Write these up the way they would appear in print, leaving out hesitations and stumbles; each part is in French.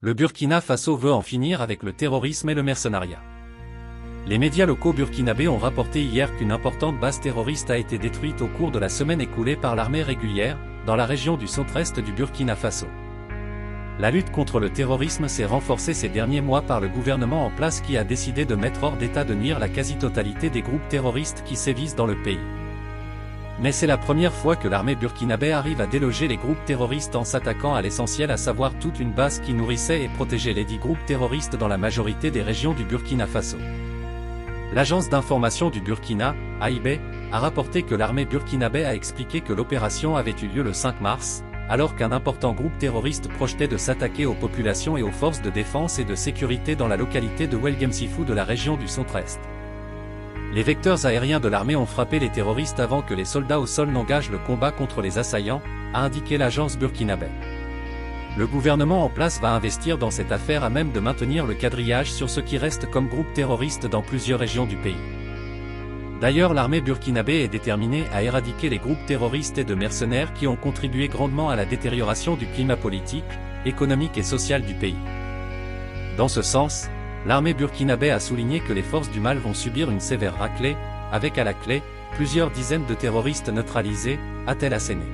Le Burkina Faso veut en finir avec le terrorisme et le mercenariat. Les médias locaux burkinabés ont rapporté hier qu'une importante base terroriste a été détruite au cours de la semaine écoulée par l'armée régulière, dans la région du centre-est du Burkina Faso. La lutte contre le terrorisme s'est renforcée ces derniers mois par le gouvernement en place qui a décidé de mettre hors d'état de nuire la quasi-totalité des groupes terroristes qui sévissent dans le pays. Mais c'est la première fois que l'armée burkinabé arrive à déloger les groupes terroristes en s'attaquant à l'essentiel, à savoir toute une base qui nourrissait et protégeait les 10 groupes terroristes dans la majorité des régions du Burkina Faso. L'agence d'information du Burkina, AIB, a rapporté que l'armée burkinabé a expliqué que l'opération avait eu lieu le 5 mars, alors qu'un important groupe terroriste projetait de s'attaquer aux populations et aux forces de défense et de sécurité dans la localité de Ouelgemsifou de la région du centre-est. Les vecteurs aériens de l'armée ont frappé les terroristes avant que les soldats au sol n'engagent le combat contre les assaillants, a indiqué l'agence burkinabé. Le gouvernement en place va investir dans cette affaire à même de maintenir le quadrillage sur ce qui reste comme groupe terroriste dans plusieurs régions du pays. D'ailleurs, l'armée burkinabé est déterminée à éradiquer les groupes terroristes et de mercenaires qui ont contribué grandement à la détérioration du climat politique, économique et social du pays. Dans ce sens, l'armée burkinabé a souligné que les forces du mal vont subir une sévère raclée, avec à la clé, plusieurs dizaines de terroristes neutralisés, a-t-elle asséné.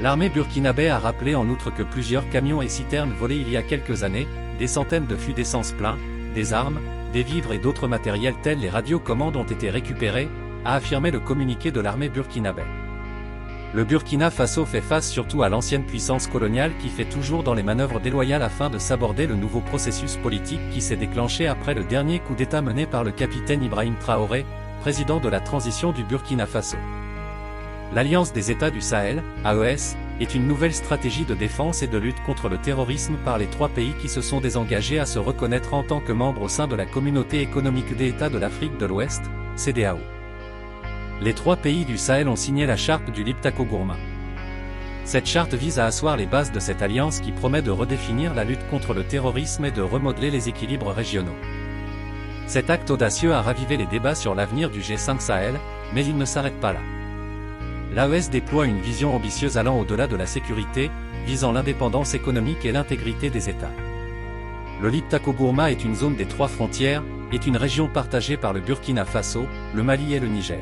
L'armée burkinabé a rappelé en outre que plusieurs camions et citernes volés il y a quelques années, des centaines de fûts d'essence pleins, des armes, des vivres et d'autres matériels tels les radiocommandes ont été récupérés, a affirmé le communiqué de l'armée burkinabé. Le Burkina Faso fait face surtout à l'ancienne puissance coloniale qui fait toujours dans les manœuvres déloyales afin de saborder le nouveau processus politique qui s'est déclenché après le dernier coup d'État mené par le capitaine Ibrahim Traoré, président de la transition du Burkina Faso. L'Alliance des États du Sahel, AES, est une nouvelle stratégie de défense et de lutte contre le terrorisme par les 3 pays qui se sont désengagés à se reconnaître en tant que membres au sein de la Communauté économique des États de l'Afrique de l'Ouest, CEDEAO. Les 3 pays du Sahel ont signé la charte du Liptako Gourma. Cette charte vise à asseoir les bases de cette alliance qui promet de redéfinir la lutte contre le terrorisme et de remodeler les équilibres régionaux. Cet acte audacieux a ravivé les débats sur l'avenir du G5 Sahel, mais il ne s'arrête pas là. L'AES déploie une vision ambitieuse allant au-delà de la sécurité, visant l'indépendance économique et l'intégrité des États. Le Liptako Gourma est une zone des 3 frontières, est une région partagée par le Burkina Faso, le Mali et le Niger.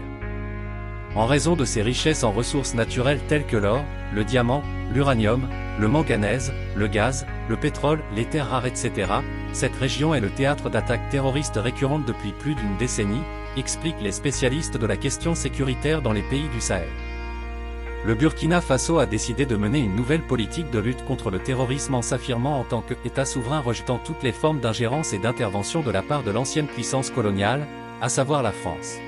En raison de ses richesses en ressources naturelles telles que l'or, le diamant, l'uranium, le manganèse, le gaz, le pétrole, les terres rares etc., cette région est le théâtre d'attaques terroristes récurrentes depuis plus d'une décennie, expliquent les spécialistes de la question sécuritaire dans les pays du Sahel. Le Burkina Faso a décidé de mener une nouvelle politique de lutte contre le terrorisme en s'affirmant en tant qu'État souverain rejetant toutes les formes d'ingérence et d'intervention de la part de l'ancienne puissance coloniale, à savoir la France.